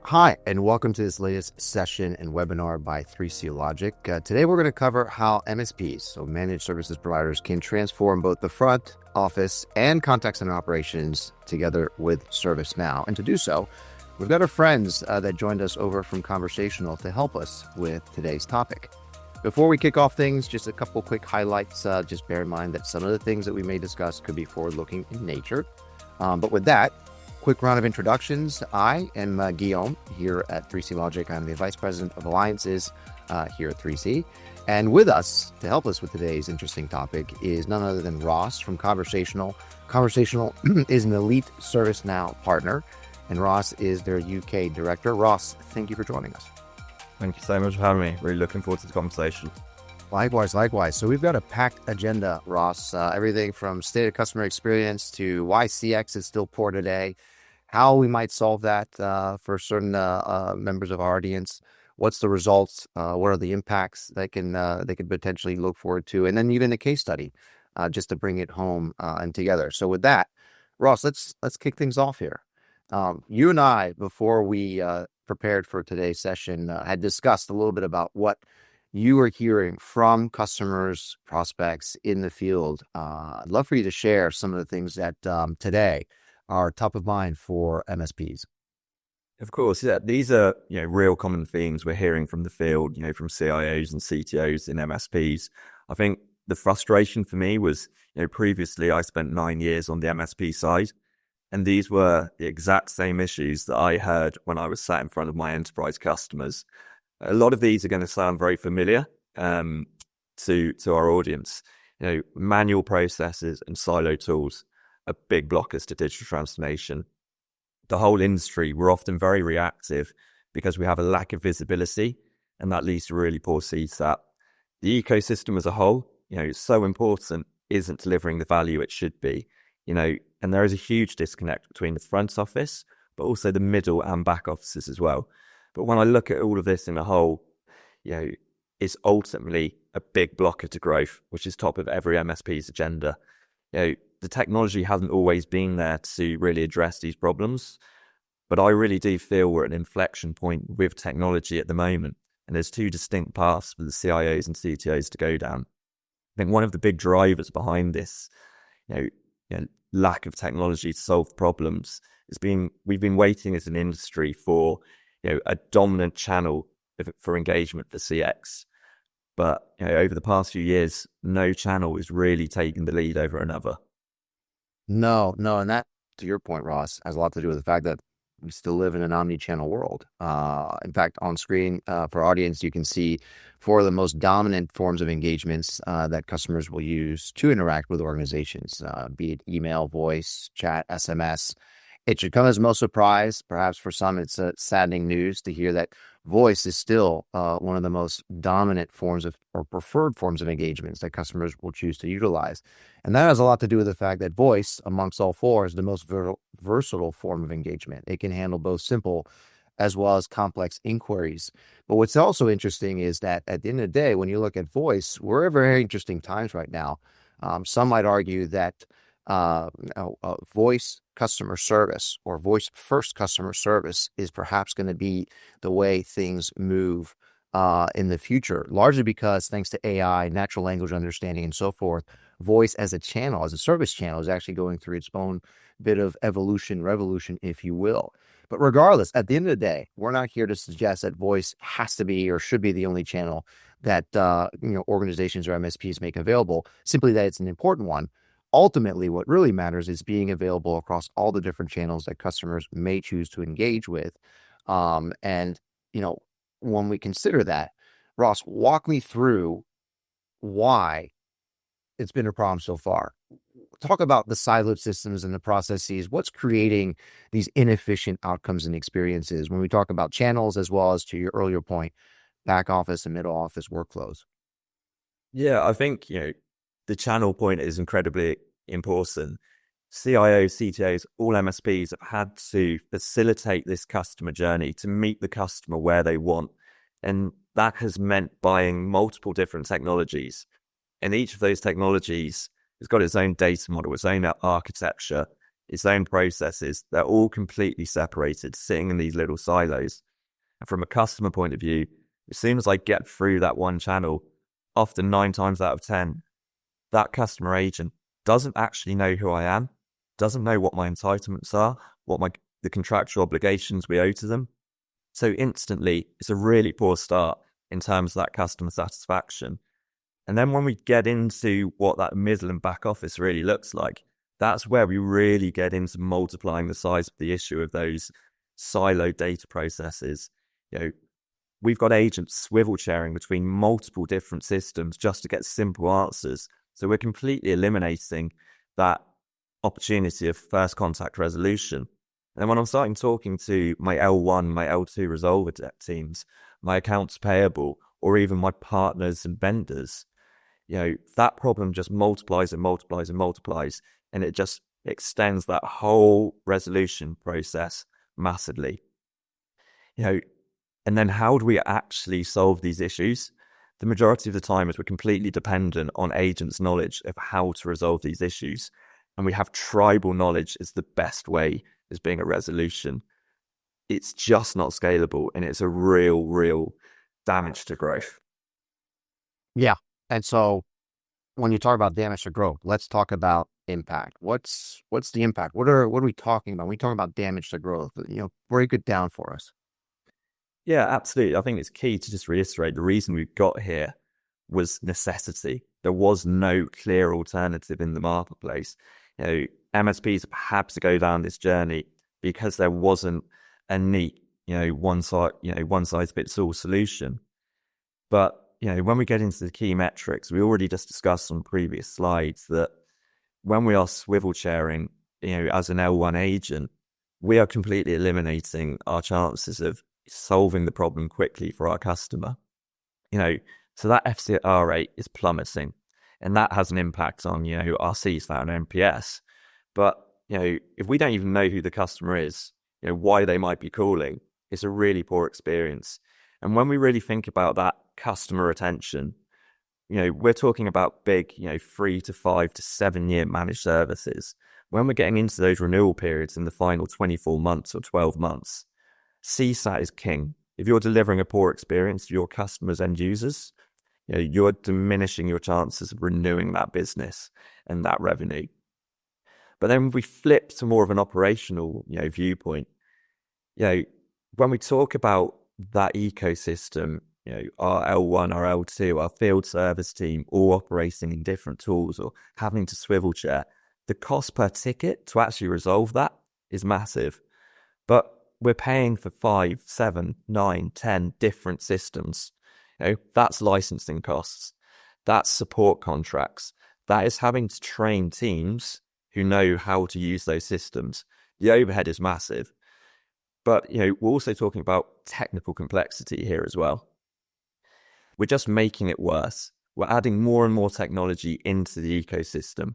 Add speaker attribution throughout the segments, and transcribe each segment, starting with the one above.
Speaker 1: Hi, and welcome to this latest session and webinar by 3C Logic. Today, we're going to cover how MSPs, so managed services providers, can transform both the front office and contact center operations together with ServiceNow. And to do so, we've got our friends that joined us over from Konversational to help us with today's topic. Before we kick off things, just a couple quick highlights. Just bear in mind that some of the things that we may discuss could be forward-looking in nature. But with that, quick round of introductions. I am Guillaume here at 3C Logic. I'm the Vice President of Alliances here at 3C. And with us to help us with today's interesting topic is none other than Ross from Konversational. Konversational is an elite ServiceNow partner, and Ross is their UK director. Ross, thank you for joining us.
Speaker 2: Thank you so much for having me. Really looking forward to the conversation.
Speaker 1: Likewise. So we've got a packed agenda, Ross. Everything from state of customer experience to why CX is still poor today, how we might solve that for certain members of our audience, what's the results, what are the impacts they can potentially look forward to, and then even a case study just to bring it home and together. So with that, Ross, let's kick things off here. You and I, before we prepared for today's session, had discussed a little bit about what you are hearing from customers, prospects in the field. I'd love for you to share some of the things that today are top of mind for MSPs.
Speaker 2: Of course, yeah. These are real common themes we're hearing from the field, from CIOs and CTOs in MSPs. I think the frustration for me was, previously I spent 9 years on the MSP side, and these were the exact same issues that I heard when I was sat in front of my enterprise customers. A lot of these are going to sound very familiar to our audience. Manual processes and silo tools are big blockers to digital transformation. The whole industry, we're often very reactive because we have a lack of visibility, and that leads to really poor CSAT. The ecosystem as a whole, is so important, isn't delivering the value it should be. And there is a huge disconnect between the front office, but also the middle and back offices as well. But when I look at all of this in a whole, it's ultimately a big blocker to growth, which is top of every MSP's agenda. The technology hasn't always been there to really address these problems, but I really do feel we're at an inflection point with technology at the moment, and there's two distinct paths for the CIOs and CTOs to go down. I think one of the big drivers behind this, lack of technology to solve problems we've been waiting as an industry for a dominant channel for engagement for CX. But over the past few years, no channel is really taking the lead over another.
Speaker 1: No, and that, to your point, Ross, has a lot to do with the fact that we still live in an omni-channel world. In fact, on screen for our audience, you can see four of the most dominant forms of engagements that customers will use to interact with organizations, be it email, voice, chat, SMS. It should come as no surprise. Perhaps for some, it's saddening news to hear that voice is still one of the most dominant forms of or preferred forms of engagements that customers will choose to utilize. And that has a lot to do with the fact that voice, amongst all four, is the most versatile form of engagement. It can handle both simple as well as complex inquiries. But what's also interesting is that at the end of the day, when you look at voice, we're at very interesting times right now. Some might argue that voice customer service or voice first customer service is perhaps going to be the way things move in the future, largely because thanks to AI, natural language understanding, and so forth, voice as a channel, as a service channel, is actually going through its own bit of revolution, if you will. But regardless, at the end of the day, we're not here to suggest that voice has to be or should be the only channel that organizations or MSPs make available, simply that it's an important one. Ultimately, what really matters is being available across all the different channels that customers may choose to engage with. When we consider that, Ross, walk me through why it's been a problem so far. Talk about the siloed systems and the processes. What's creating these inefficient outcomes and experiences when we talk about channels, as well as, to your earlier point, back office and middle office workflows?
Speaker 2: Yeah, I think, the channel point is incredibly important. CIOs, CTOs, all MSPs have had to facilitate this customer journey to meet the customer where they want. And that has meant buying multiple different technologies. And each of those technologies has got its own data model, its own architecture. its own processes. They're all completely separated, sitting in these little silos. And from a customer point of view, as soon as I get through that one channel, often 9 times out of 10, that customer agent doesn't actually know who I am, doesn't know what my entitlements are, the contractual obligations we owe to them. So instantly, it's a really poor start in terms of that customer satisfaction. And then when we get into what that middle and back office really looks like, that's where we really get into multiplying the size of the issue of those siloed data processes. We've got agents swivel chairing between multiple different systems just to get simple answers. So we're completely eliminating that opportunity of first contact resolution. And then when I'm starting talking to my L1, my L2 resolver teams, my accounts payable, or even my partners and vendors, that problem just multiplies and multiplies and multiplies, and it just extends that whole resolution process massively. And then how do we actually solve these issues? The majority of the time is we're completely dependent on agents' knowledge of how to resolve these issues. And we have tribal knowledge as the best way as being a resolution. It's just not scalable, and it's a real damage to growth.
Speaker 1: Yeah. And so when you talk about damage to growth, let's talk about impact. What's the impact? What are we talking about when we talk about damage to growth? Break it down for us.
Speaker 2: Yeah, absolutely. I think it's key to just reiterate the reason we got here was necessity. There was no clear alternative in the marketplace. MSPs perhaps to go down this journey because there wasn't a neat, one size fits all solution. But when we get into the key metrics, we already just discussed on previous slides that when we are swivel chairing, as an L1 agent, we are completely eliminating our chances of solving the problem quickly for our customer. So that FCR rate is plummeting, and that has an impact on, our CSAT and NPS. But, if we don't even know who the customer is, why they might be calling, it's a really poor experience. And when we really think about that customer retention, we're talking about big, 3 to 5 to 7 year managed services. When we're getting into those renewal periods in the final 24 months or 12 months, CSAT is king. If you're delivering a poor experience to your customers and users, you're diminishing your chances of renewing that business and that revenue. But then if we flip to more of an operational, viewpoint, when we talk about that ecosystem, our L1, our L2, our field service team, all operating in different tools or having to swivel chair, the cost per ticket to actually resolve that is massive. But we're paying for 5, 7, 9, 10 different systems. That's licensing costs. That's support contracts. That is having to train teams who know how to use those systems. The overhead is massive. But, we're also talking about technical complexity here as well. We're just making it worse. We're adding more and more technology into the ecosystem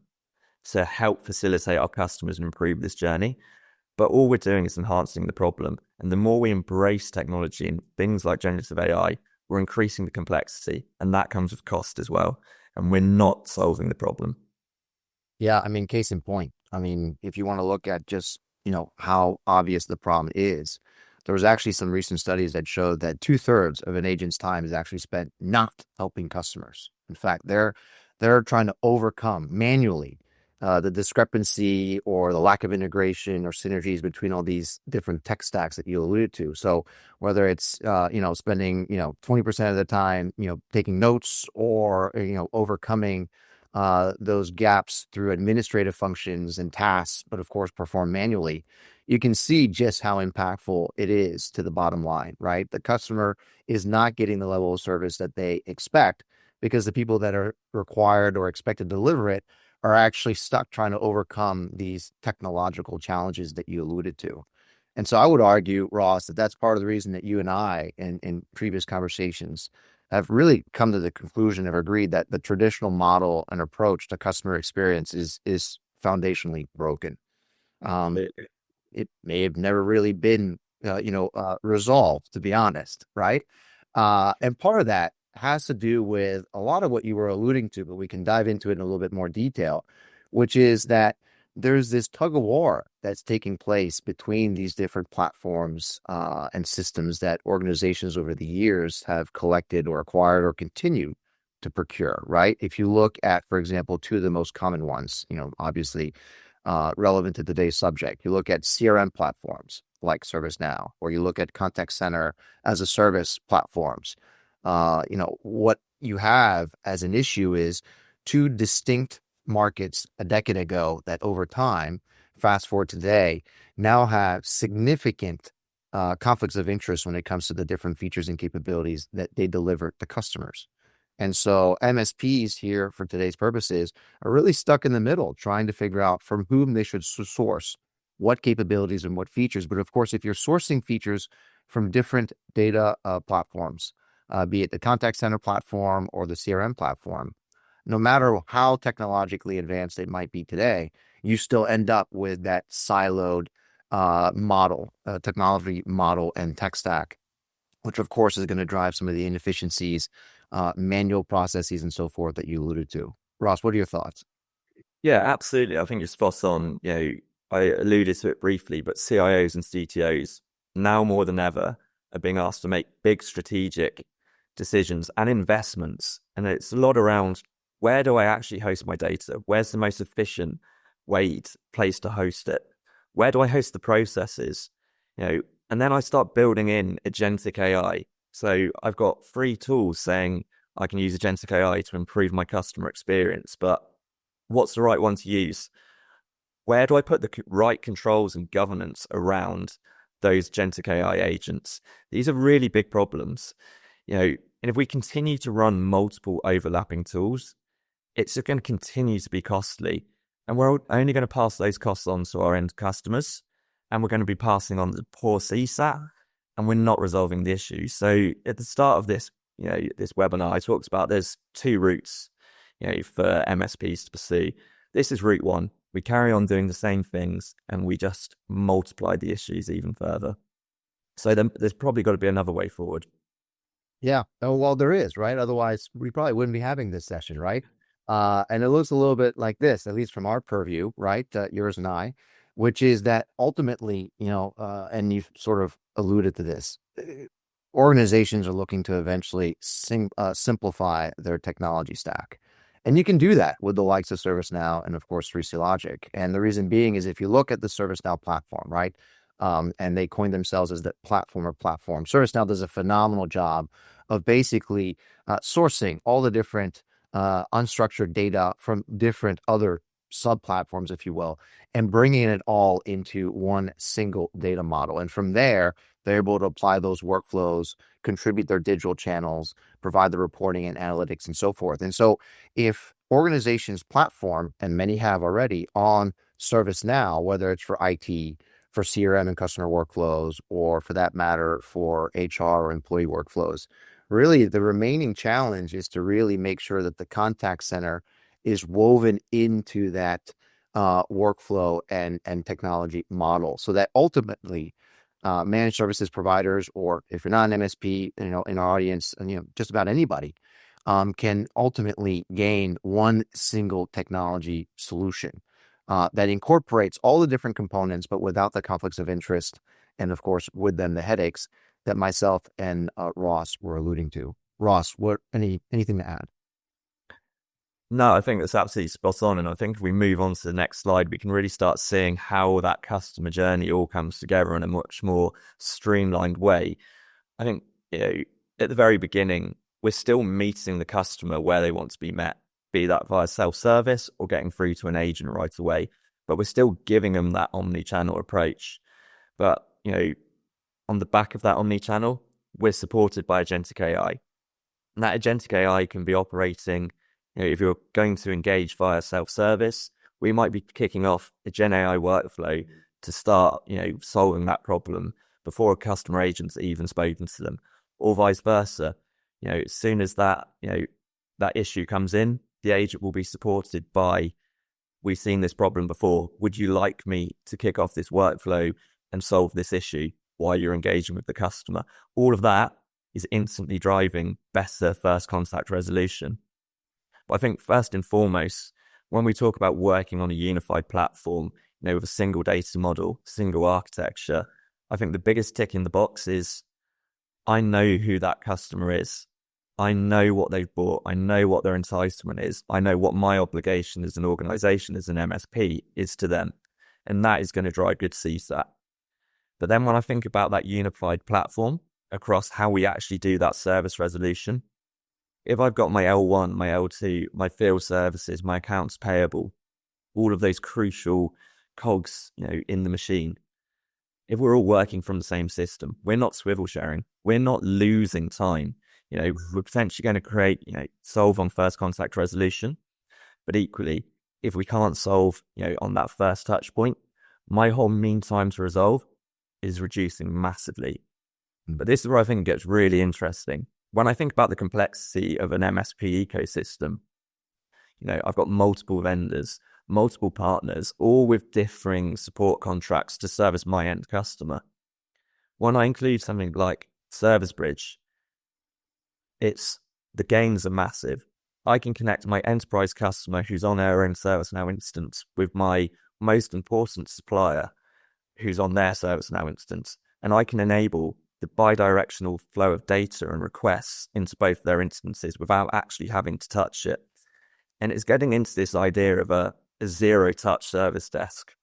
Speaker 2: to help facilitate our customers and improve this journey. But all we're doing is enhancing the problem. And the more we embrace technology and things like generative AI, we're increasing the complexity. And that comes with cost as well. And we're not solving the problem.
Speaker 1: Yeah. Case in point. If you want to look at just, how obvious the problem is, there was actually some recent studies that showed that 2/3 of an agent's time is actually spent not helping customers. In fact, they're trying to overcome manually the discrepancy or the lack of integration or synergies between all these different tech stacks that you alluded to. So whether it's, spending, 20% of the time, taking notes or, overcoming those gaps through administrative functions and tasks, but of course performed manually, you can see just how impactful it is to the bottom line, right? The customer is not getting the level of service that they expect because the people that are required or expected to deliver it are actually stuck trying to overcome these technological challenges that you alluded to. And so I would argue, Ross, that that's part of the reason that you and I, in previous conversations, have really come to the conclusion or agreed that the traditional model and approach to customer experience is foundationally broken. It may have never really been, resolved, to be honest, right? And part of that has to do with a lot of what you were alluding to, but we can dive into it in a little bit more detail, which is that there's this tug of war that's taking place between these different platforms and systems that organizations over the years have collected or acquired or continue to procure, right? If you look at, for example, two of the most common ones, obviously relevant to today's subject, you look at CRM platforms like ServiceNow, or you look at contact center as a service platforms. What you have as an issue is two distinct markets a decade ago that over time, fast forward today, now have significant conflicts of interest when it comes to the different features and capabilities that they deliver to customers. And so MSPs here for today's purposes are really stuck in the middle, trying to figure out from whom they should source what capabilities and what features. But of course, if you're sourcing features from different data platforms, be it the contact center platform or the CRM platform, no matter how technologically advanced it might be today, you still end up with that siloed technology model and tech stack, which of course is going to drive some of the inefficiencies, manual processes and so forth that you alluded to. Ross, what are your thoughts?
Speaker 2: Yeah, absolutely. I think you're spot on. I alluded to it briefly, but CIOs and CTOs now more than ever are being asked to make big strategic decisions and investments. And it's a lot around, where do I actually host my data? Where's the most efficient place to host it? Where do I host the processes? And then I start building in agentic AI. So I've got free tools saying I can use agentic AI to improve my customer experience, but what's the right one to use? Where do I put the right controls and governance around those agentic AI agents? These are really big problems. And if we continue to run multiple overlapping tools, it's going to continue to be costly. And we're only going to pass those costs on to our end customers. And we're going to be passing on the poor CSAT, and we're not resolving the issue. So at the start of this, this webinar, I talked about there's two routes, for MSPs to pursue. This is route one. We carry on doing the same things and we just multiply the issues even further. So then there's probably got to be another way forward.
Speaker 1: Yeah. Oh, well, there is, right? Otherwise, we probably wouldn't be having this session, right? And it looks a little bit like this, at least from our purview, right? Yours and I, which is that ultimately, and you've sort of alluded to this, organizations are looking to eventually simplify their technology stack. And you can do that with the likes of ServiceNow and, of course, 3C Logic. And the reason being is if you look at the ServiceNow platform, right, and they coined themselves as the platform of platform, ServiceNow does a phenomenal job of basically sourcing all the different unstructured data from different other sub-platforms, if you will, and bringing it all into one single data model. And from there, they're able to apply those workflows, contribute their digital channels, provide the reporting and analytics and so forth. And so if organizations platform, and many have already on ServiceNow, whether it's for IT, for CRM and customer workflows, or for that matter, for HR or employee workflows, really the remaining challenge is to really make sure that the contact center is woven into that workflow and technology model, so that ultimately managed services providers, or if you're not an MSP, in our audience, just about anybody can ultimately gain one single technology solution that incorporates all the different components, but without the conflicts of interest, and of course, with them the headaches that myself and Ross were alluding to. Ross, anything to add?
Speaker 2: No, I think that's absolutely spot on. And I think if we move on to the next slide, we can really start seeing how that customer journey all comes together in a much more streamlined way. I think, at the very beginning, we're still meeting the customer where they want to be met, be that via self-service or getting through to an agent right away. But we're still giving them that omni-channel approach. But, on the back of that omni-channel, we're supported by agentic AI. And that agentic AI can be operating, if you're going to engage via self-service, we might be kicking off a Gen AI workflow to start, solving that problem before a customer agent's even spoken to them, or vice versa. As soon as that, that issue comes in, the agent will be supported by, we've seen this problem before. Would you like me to kick off this workflow and solve this issue while you're engaging with the customer? All of that is instantly driving better first contact resolution. But I think first and foremost, When we talk about working on a unified platform, with a single data model, single architecture, I think the biggest tick in the box is I know who that customer is. I know what they've bought. I know what their entitlement is. I know what my obligation as an organization, as an MSP, is to them. And that is going to drive good CSAT. But then when I think about that unified platform across how we actually do that service resolution, if I've got my L1, my L2, my field services, my accounts payable, all of those crucial cogs, in the machine, if we're all working from the same system, we're not swivel sharing, we're not losing time. We're potentially going to create, solve on first contact resolution. But equally, if we can't solve, on that first touch point, my whole mean time to resolve is reducing massively. But this is where I think it gets really interesting. When I think about the complexity of an MSP ecosystem, I've got multiple vendors, multiple partners, all with differing support contracts to service my end customer. When I include something like Service Bridge, the gains are massive. I can connect my enterprise customer who's on their own ServiceNow instance with my most important supplier who's on their ServiceNow instance, and I can enable the bi-directional flow of data and requests into both their instances without actually having to touch it. And it's getting into this idea of a zero-touch service desk,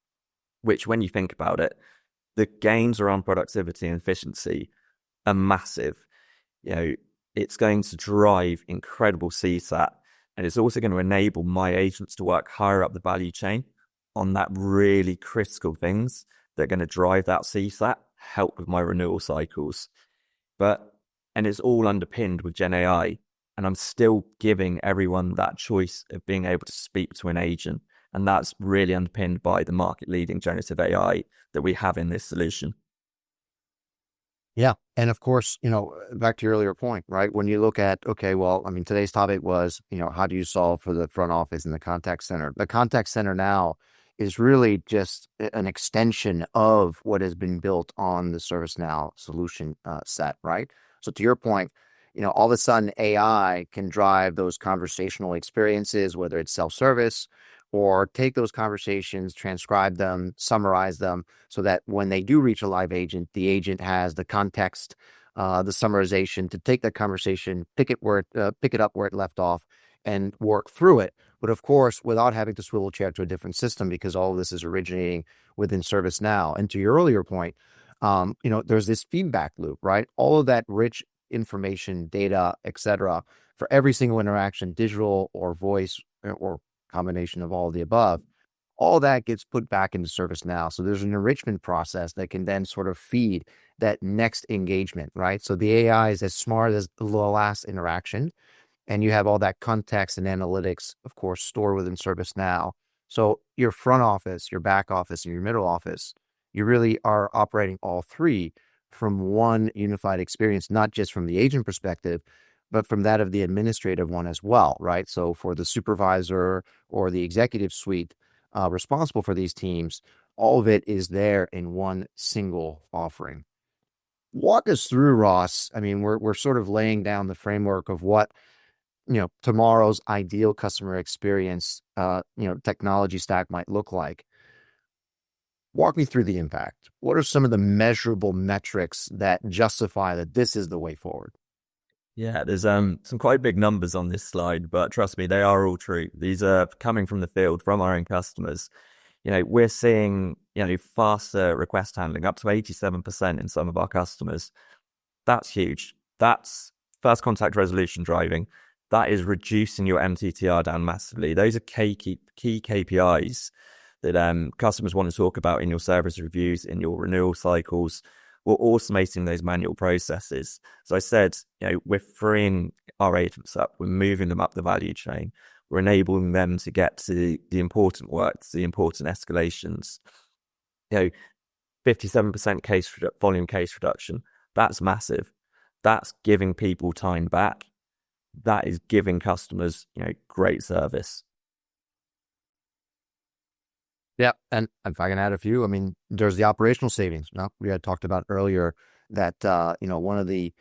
Speaker 2: which when you think about it, the gains around productivity and efficiency are massive. It's going to drive incredible CSAT, and it's also going to enable my agents to work higher up the value chain on that really critical things that are going to drive that CSAT, help with my renewal cycles. And it's all underpinned with Gen AI, and I'm still giving everyone that choice of being able to speak to an agent. And that's really underpinned by the market leading generative AI that we have in this solution.
Speaker 1: Yeah. And of course, back to your earlier point, right? When you look at, okay, well, I mean, today's topic was, how do you solve for the front office and the contact center? The contact center now is really just an extension of what has been built on the ServiceNow solution set, right? So to your point, all of a sudden AI can drive those conversational experiences, whether it's self-service or take those conversations, transcribe them, summarize them so that when they do reach a live agent, the agent has the context, the summarization to take that conversation, pick it up where it left off and work through it. But of course, without having to swivel chair to a different system, because all of this is originating within ServiceNow. And to your earlier point, there's this feedback loop, right? All of that rich information, data, etc., for every single interaction, digital or voice or combination of all of the above, all that gets put back into ServiceNow. So there's an enrichment process that can then sort of feed that next engagement, right? So the AI is as smart as the last interaction, and you have all that context and analytics, of course, stored within ServiceNow. So your front office, your back office, and your middle office, you really are operating all three from one unified experience, not just from the agent perspective, but from that of the administrative one as well, right? So for the supervisor or the executive suite responsible for these teams, all of it is there in one single offering. Walk us through, Ross. I mean, we're sort of laying down the framework of what tomorrow's ideal customer experience, technology stack might look like. Walk me through the impact. What are some of the measurable metrics that justify that this is the way forward?
Speaker 2: Yeah, there's some quite big numbers on this slide, but trust me, they are all true. These are coming from the field, from our own customers. We're seeing, faster request handling, up to 87% in some of our customers. That's huge. That's first contact resolution driving. That is reducing your MTTR down massively. Those are key KPIs that customers want to talk about in your service reviews, in your renewal cycles. We're automating those manual processes. So I said, we're freeing our agents up. We're moving them up the value chain. We're enabling them to get to the important work, to the important escalations. 57% volume case reduction. That's massive. That's giving people time back. That is giving customers, great service.
Speaker 1: Yeah, and if I can add a few, I mean, there's the operational savings. We had talked about earlier that one of the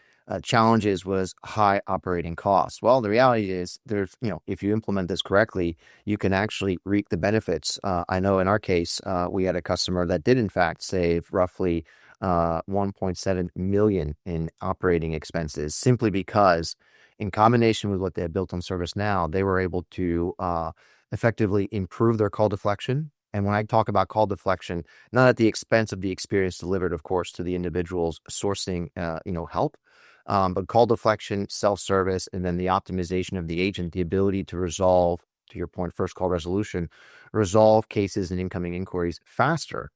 Speaker 1: challenges was high operating costs. Well, the reality is there's, if you implement this correctly, you can actually reap the benefits. I know in our case, we had a customer that did in fact save roughly 1.7 million in operating expenses simply because in combination with what they had built on ServiceNow, they were able to effectively improve their call deflection. And when I talk about call deflection, not at the expense of the experience delivered, of course, to the individual's sourcing, help, but call deflection, self-service, and then the optimization of the agent, the ability to resolve, to your point, first call resolution, resolve cases and incoming inquiries faster,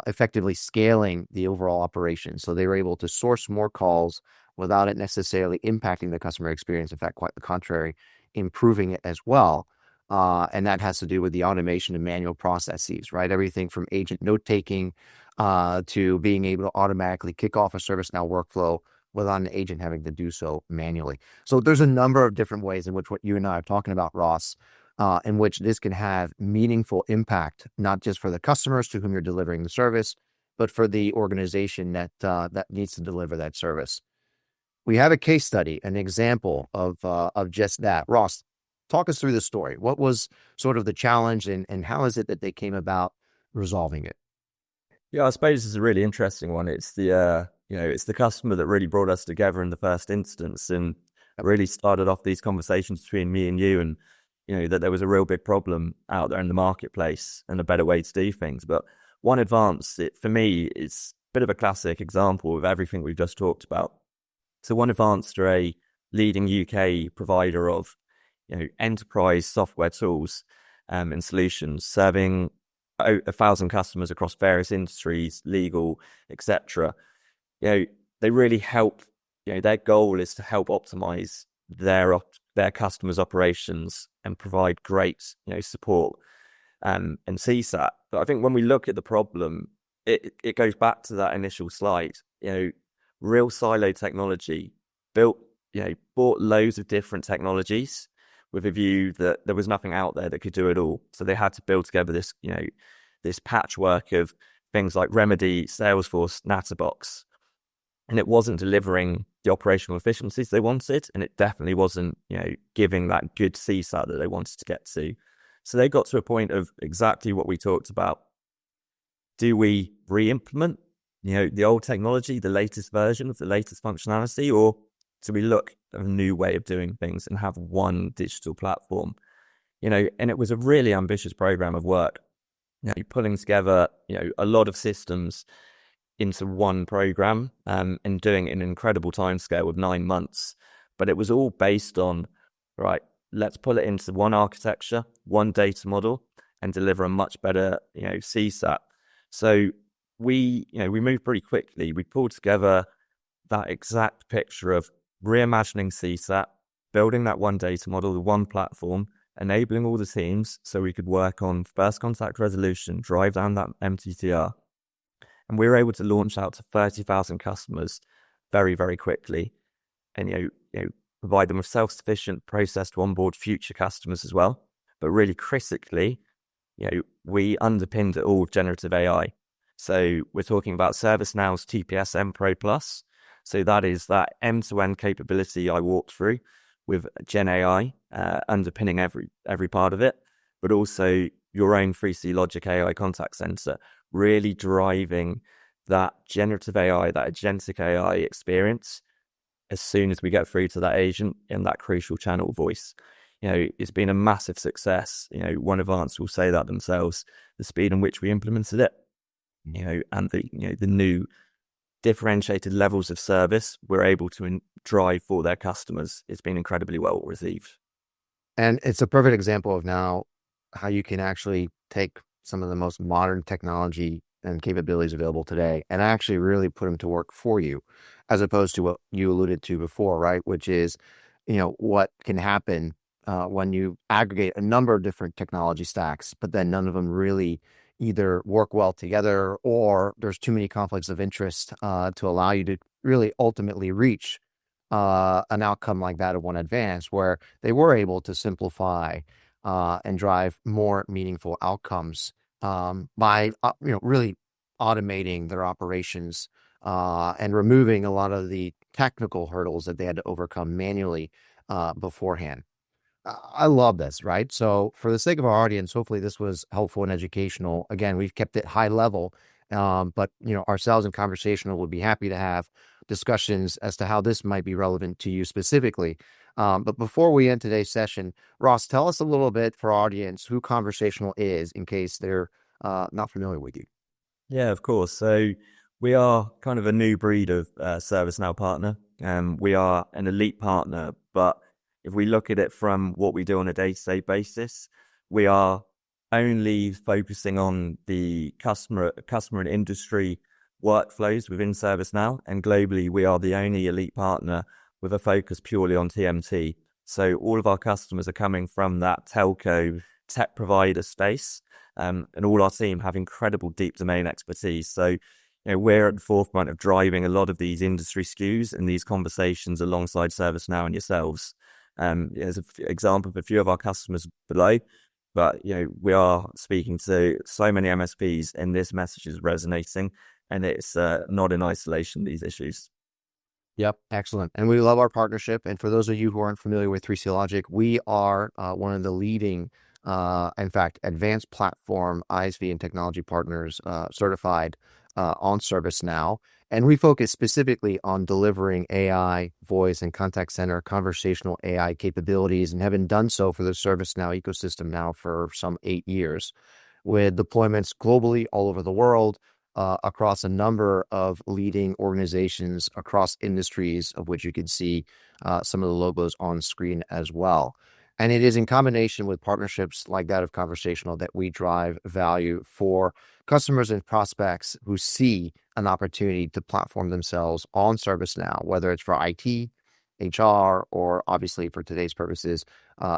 Speaker 1: effectively scaling the overall operation. So they were able to source more calls without it necessarily impacting the customer experience. In fact, quite the contrary, improving it as well. And that has to do with the automation of manual processes, right? Everything from agent note-taking to being able to automatically kick off a ServiceNow workflow without an agent having to do so manually. So there's a number of different ways in which what you and I are talking about, Ross, in which this can have meaningful impact, not just for the customers to whom you're delivering the service, but for the organization that needs to deliver that service. We have a case study, an example of just that. Ross, talk us through the story. What was sort of the challenge and how is it that they came about resolving it?
Speaker 2: Yeah, I suppose it's a really interesting one. It's it's the customer that really brought us together in the first instance and really started off these conversations between me and you, and that there was a real big problem out there in the marketplace and a better way to do things. But One Advance, for me, is a bit of a classic example of everything we've just talked about. So One Advance are a leading UK provider of enterprise software tools and solutions, serving 1,000 customers across various industries, legal, etc. They really help. Their goal is to help optimize their customers' operations and provide great support and CSAT. But I think when we look at the problem, it goes back to that initial slide. Real silo technology bought loads of different technologies with a view that there was nothing out there that could do it all. So they had to build together this patchwork of things like Remedy, Salesforce, Natterbox, and it wasn't delivering the operational efficiencies they wanted, and it definitely wasn't giving that good CSAT that they wanted to get to. So they got to a point of exactly what we talked about. Do we re-implement the old technology, the latest version of the latest functionality, or do we look at a new way of doing things and have one digital platform? And it was a really ambitious program of work. Pulling together a lot of systems into one program and doing it in an incredible timescale of 9 months. But it was all based on, right, let's pull it into one architecture, one data model, and deliver a much better CSAT. So we moved pretty quickly. We pulled together that exact picture of reimagining CSAT, building that one data model, the one platform, enabling all the teams so we could work on first contact resolution, drive down that MTTR. And we were able to launch out to 30,000 customers very, very quickly and provide them with self-sufficient process to onboard future customers as well. But really critically, we underpinned it all with generative AI. So we're talking about ServiceNow's TPSM Pro Plus. So that is that end-to-end capability I walked through with Gen AI underpinning every part of it, but also your own 3C Logic AI contact center, really driving that generative AI, that agentic AI experience as soon as we get through to that agent in that crucial channel voice. It's been a massive success. One Advance will say that themselves, the speed in which we implemented it, and the new differentiated levels of service we're able to drive for their customers. It's been incredibly well received.
Speaker 1: And it's a perfect example of now how you can actually take some of the most modern technology and capabilities available today and actually really put them to work for you, as opposed to what you alluded to before, right? Which is, what can happen when you aggregate a number of different technology stacks, but then none of them really either work well together or there's too many conflicts of interest to allow you to really ultimately reach an outcome like that of One Advance, where they were able to simplify and drive more meaningful outcomes by really automating their operations and removing a lot of the technical hurdles that they had to overcome manually beforehand. I love this, right? So for the sake of our audience, hopefully this was helpful and educational. Again, we've kept it high level, but ourselves in Conversational would be happy to have discussions as to how this might be relevant to you specifically. But before we end today's session, Ross, tell us a little bit for our audience who Conversational is in case they're not familiar with you.
Speaker 2: Yeah, of course. So we are kind of a new breed of ServiceNow partner. We are an elite partner, but if we look at it from what we do on a day-to-day basis, we are only focusing on the customer and industry workflows within ServiceNow, and globally we are the only elite partner with a focus purely on TMT. So all of our customers are coming from that telco tech provider space, and all our team have incredible deep domain expertise. So we're at the forefront of driving a lot of these industry SKUs and these conversations alongside ServiceNow and yourselves. As an example of a few of our customers below, but we are speaking to so many MSPs, and this message is resonating, and it's not in isolation, these issues.
Speaker 1: Yep, excellent. And we love our partnership. And for those of you who aren't familiar with 3C Logic, we are one of the leading, in fact, advanced platform ISV and technology partners certified on ServiceNow. And we focus specifically on delivering AI, voice, and contact center conversational AI capabilities, and have been done so for the ServiceNow ecosystem now for some 8 years, with deployments globally all over the world, across a number of leading organizations across industries, of which you can see some of the logos on screen as well. And it is in combination with partnerships like that of Conversational that we drive value for customers and prospects who see an opportunity to platform themselves on ServiceNow, whether it's for IT, HR, or obviously for today's purposes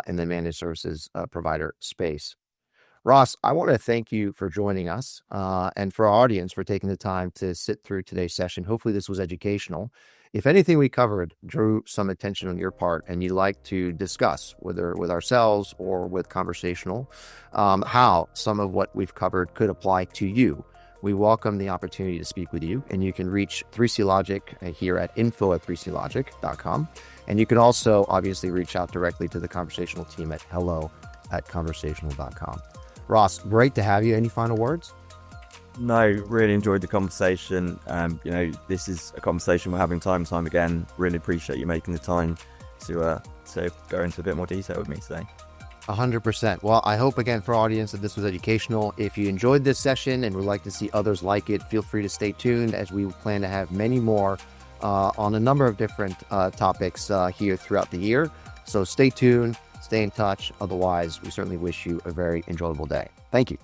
Speaker 1: in the managed services provider space. Ross, I want to thank you for joining us and for our audience for taking the time to sit through today's session. Hopefully this was educational. If anything we covered drew some attention on your part and you'd like to discuss, whether with ourselves or with Conversational, how some of what we've covered could apply to you, we welcome the opportunity to speak with you. And you can reach 3C Logic here at info@3clogic.com. And you can also obviously reach out directly to the Conversational team at hello@conversational.com. Ross, great to have you. Any final words?
Speaker 2: No, really enjoyed the conversation. This is a conversation we're having time and time again. Really appreciate you making the time to go into a bit more detail with me today.
Speaker 1: 100%. Well, I hope again for our audience that this was educational. If you enjoyed this session and would like to see others like it, feel free to stay tuned, as we plan to have many more on a number of different topics here throughout the year. So stay tuned, stay in touch. Otherwise, we certainly wish you a very enjoyable day. Thank you.